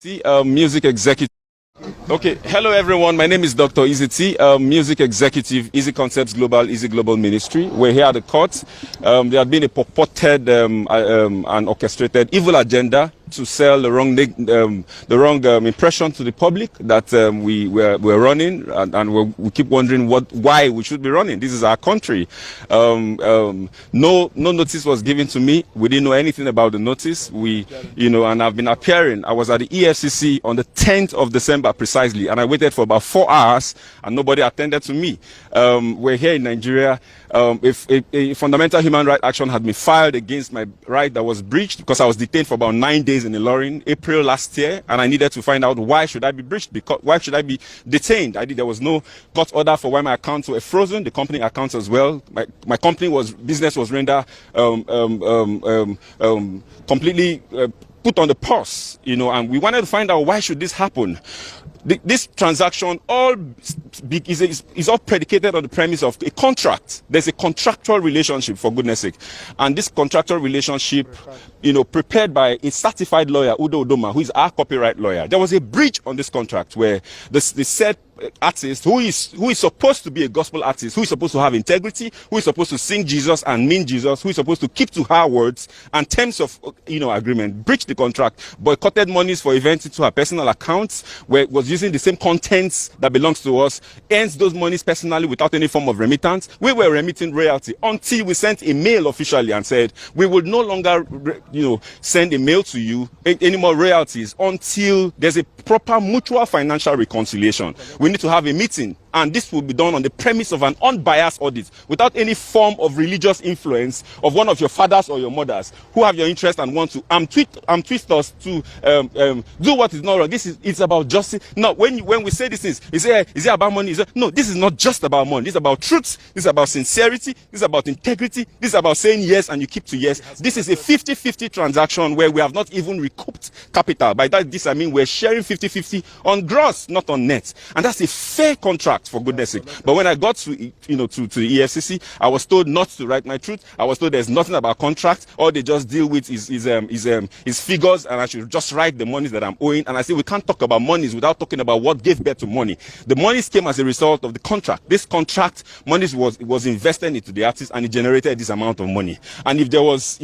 Music executive. Okay, hello everyone. My name is Dr. Easy Music executive, Easy Concepts Global, Easy Global Ministry. We're here at the court. There had been a purported and orchestrated evil agenda to sell the wrong impression to the public that we're running, and we keep wondering why we should be running. This is our country. No notice was given to me. We didn't know anything about the notice. And I've been appearing. I was at the EFCC on the 10th of December precisely, and I waited for about 4 hours, and nobody attended to me. We're here in Nigeria. If a fundamental human rights action had been filed against my right that was breached because I was detained for about 9 days in Ilorin, April last year, and I needed to find out why should I be breached, why should I be detained. There was no court order for why my accounts were frozen, the company accounts as well. My company business was rendered completely put on the pause, and we wanted to find out why should this happen. This transaction is all predicated on the premise of a contract. There's a contractual relationship, for goodness sake. And this contractual relationship, prepared by a certified lawyer, Udo Udoma, who is our copyright lawyer. There was a breach on this contract where the said artist, who is supposed to be a gospel artist, who is supposed to have integrity, who is supposed to sing Jesus and mean Jesus, who is supposed to keep to her words and terms of agreement, breached the contract, boycotted monies for events into her personal accounts, where it was using the same contents that belongs to us, earns those monies personally without any form of remittance. We were remitting royalty until we sent a mail officially and said we would no longer send a mail to you any more royalties until there's a proper mutual financial reconciliation. We need to have a meeting, and this will be done on the premise of an unbiased audit without any form of religious influence of one of your fathers or your mothers who have your interest and want to twist us to do what is not wrong. It's about justice. No, when we say these things, is it about money? No, this is not just about money. This is about truth. This is about sincerity. This is about integrity. This is about saying yes and you keep to yes. This is a 50-50 transaction where we have not even recouped capital. By that, I mean we're sharing 50-50 on gross, not on net. And that's a fair contract, for goodness sake. But when I got to the EFCC, I was told not to write my truth. I was told there's nothing about contracts. All they just deal with is figures, and I should just write the monies that I'm owing. And I said we can't talk about monies without talking about what gave birth to money. The monies came as a result of the contract. This contract, monies was invested into the artist, and it generated this amount of money. And if there was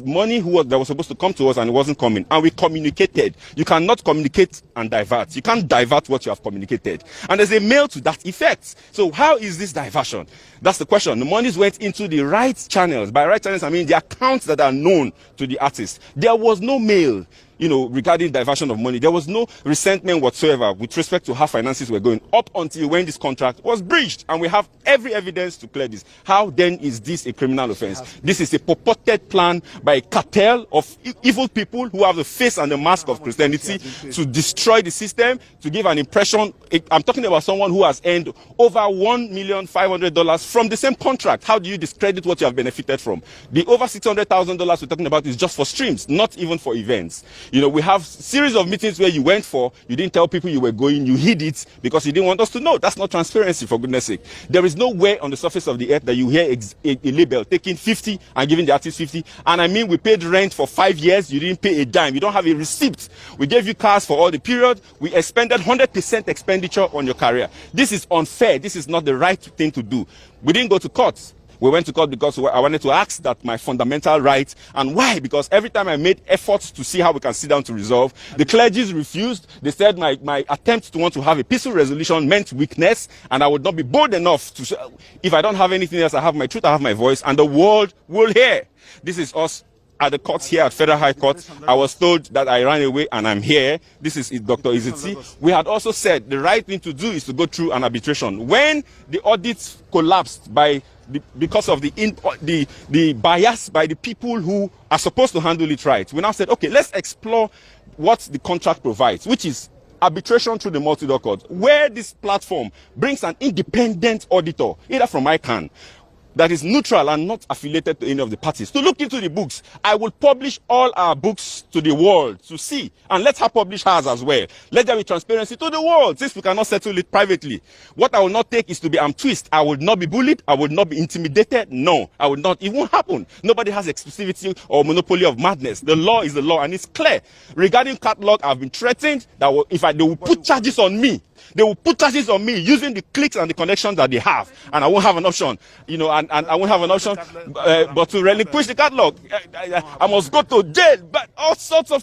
money that was supposed to come to us and it wasn't coming, and we communicated, you cannot communicate and divert. You can't divert what you have communicated. And there's a mail to that effect. So how is this diversion? That's the question. The monies went into the right channels. By right channels, I mean the accounts that are known to the artist. There was no mail, regarding diversion of money. There was no resentment whatsoever with respect to how finances were going up until when this contract was breached. And we have every evidence to clear this. How then is this a criminal offense? This is a purported plan by a cartel of evil people who have the face and the mask of Christianity to destroy the system, to give an impression. I'm talking about someone who has earned over $1,500,000 from the same contract. How do you discredit what you have benefited from? The over $600,000 we're talking about is just for streams, not even for events. We have series of meetings where you went for, you didn't tell people you were going, you hid it because you didn't want us to know. That's not transparency, for goodness sake. There is no way on the surface of the earth that you hear a label taking 50 and giving the artist 50. And I mean, we paid rent for 5 years, you didn't pay a dime, you don't have a receipt. We gave you cars for all the period, we expended 100% expenditure on your career. This is unfair, this is not the right thing to do. We didn't go to court. We went to court because I wanted to ask that my fundamental right. And why? Because every time I made efforts to see how we can sit down to resolve, the clergies refused. They said my attempt to want to have a peaceful resolution meant weakness, and I would not be bold enough to say, if I don't have anything else, I have my truth, I have my voice, and the world will hear. This is us at the courts here at Federal High Court. I was told that I ran away and I'm here. This is Dr. Iziti. We had also said the right thing to do is to go through an arbitration. When the audits collapsed because of the bias by the people who are supposed to handle it right, we now said, okay, let's explore what the contract provides, which is arbitration through the multi-law court, where this platform brings an independent auditor, either from ICANN, that is neutral and not affiliated to any of the parties, to look into the books. I will publish all our books to the world to see, and let her publish hers as well. Let there be transparency to the world, since we cannot settle it privately. What I will not take is to be twist. I will not be bullied. I will not be intimidated. No, I will not. It won't happen. Nobody has exclusivity or monopoly of madness. The law is the law, and it's clear. Regarding catalog, I've been threatened that they will put charges on me. They will put charges on me using the clicks and the connections that they have, and I won't have an option, and I won't have an option but to relinquish the catalog. I must go to jail, but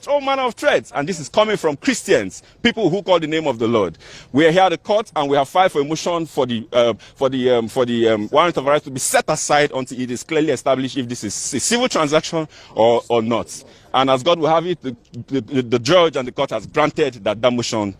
all manner of threats, and this is coming from Christians, people who call the name of the Lord. We are here at the court, and we have filed for a motion for the warrant of arrest to be set aside until it is clearly established if this is a civil transaction or not. And as God will have it, the judge and the court has granted that motion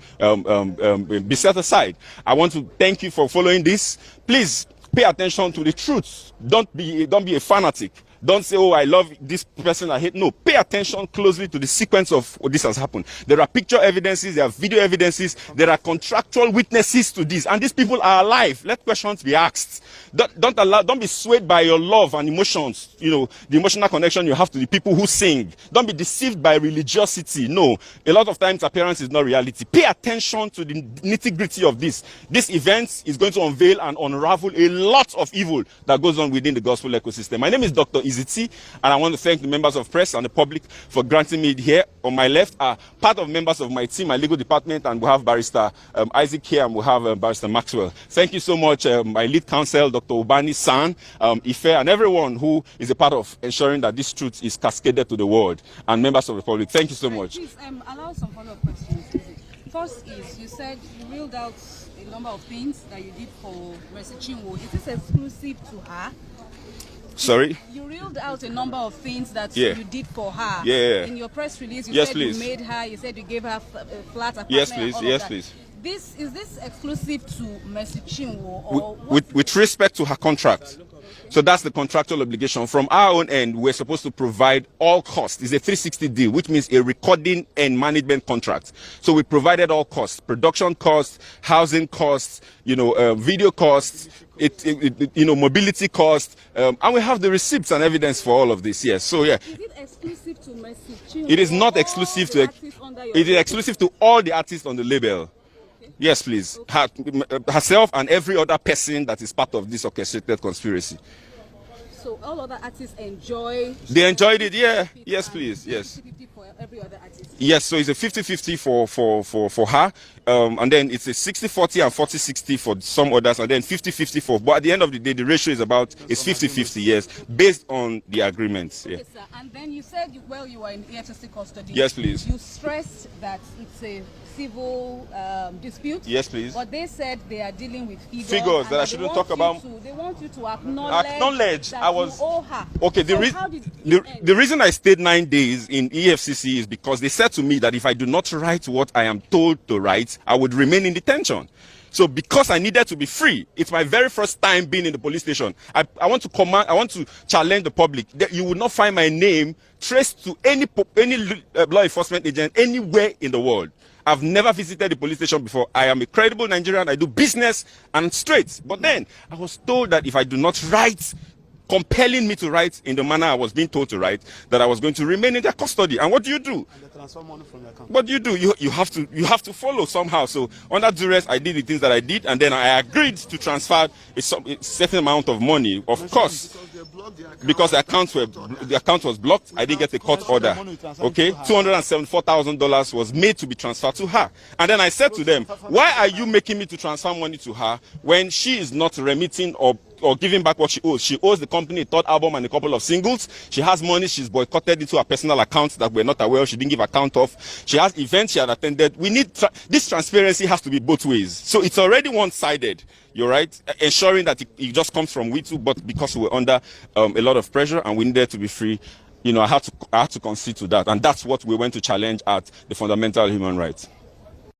be set aside. I want to thank you for following this. Please pay attention to the truth. Don't be a fanatic. Don't say, oh, I love this person, I hate. No, pay attention closely to the sequence of what this has happened. There are picture evidences, there are video evidences, there are contractual witnesses to this, and these people are alive. Let questions be asked. Don't be swayed by your love and emotions, the emotional connection you have to the people who sing. Don't be deceived by religiosity. No, a lot of times appearance is not reality. Pay attention to the nitty-gritty of this. This event is going to unveil and unravel a lot of evil that goes on within the gospel ecosystem. My name is Dr. And I want to thank the members of press and the public for granting me here. On my left are part of members of my team, my legal department, and we have Barrister Isaac here, and we have Barrister Maxwell. Thank you so much, my lead counsel, Dr. Ubani San, Ife, and everyone who is a part of ensuring that this truth is cascaded to the world, and members of the public. Thank you so much. Please allow some follow-up questions. First is, you said you ruled out a number of things that you did for Mercy Chinwo. Is this exclusive to her? Sorry? You reeled out a number of things that you did for her. Yeah. In your press release, you said you made her, you said you gave her a flat apartment. Yes, please. Yes, please. Is this exclusive to Mercy Chinwo? Or with respect to her contract. So that's the contractual obligation. From our own end, we're supposed to provide all costs. It's a 360 deal, which means a recording and management contract. So we provided all costs, production costs, housing costs, video costs, mobility costs, and we have the receipts and evidence for all of this. Yes. So yeah. Is it exclusive to Mercy Chinwo? It is not exclusive to. It is exclusive to all the artists on the label. Yes, please. Okay. Herself and every other person that is part of this orchestrated conspiracy. So all other artists enjoy. They enjoyed it, yeah. Yes, please. Yes. 50-50 for every other artist. Yes, so it's a 50-50 for her, and then it's a 60-40 and 40-60 for some others, and then 50-50 for. But at the end of the day, the ratio is 50-50. Yes, based on the agreements. Yeah. Okay, sir. And then you said you were in EFCC custody. Yes, please. You stressed that it's a civil dispute. Yes, please. But they said they are dealing with figures that I shouldn't talk about. They want you to acknowledge that you owe her. Okay, the reason I stayed 9 days in EFCC is because they said to me that if I do not write what I am told to write, I would remain in detention. So because I needed to be free, it's my very first time being in the police station. I want to challenge the public that you will not find my name traced to any law enforcement agent anywhere in the world. I've never visited the police station before. I am a credible Nigerian. I do business and straight. But then I was told that if I do not write, compelling me to write in the manner I was being told to write, that I was going to remain in their custody. And what do you do? They transfer money from your account. What do you do? You have to follow somehow. So under duress, I did the things that I did, and then I agreed to transfer a certain amount of money, of course, because the account was blocked. I didn't get a court order. Okay, $274,000 was made to be transferred to her, and then I said to them, "Why are you making me to transfer money to her when she is not remitting or giving back what she owes? She owes the company a third album and a couple of singles. She has money she's boycotted into her personal accounts that we're not aware of. She didn't give account of. She has events she had attended. We need this transparency has to be both ways. So it's already one-sided. You're right, ensuring that it just comes from we too, but because we're under a lot of pressure and we needed to be free, I had to concede to that, and that's what we went to challenge at the fundamental human rights.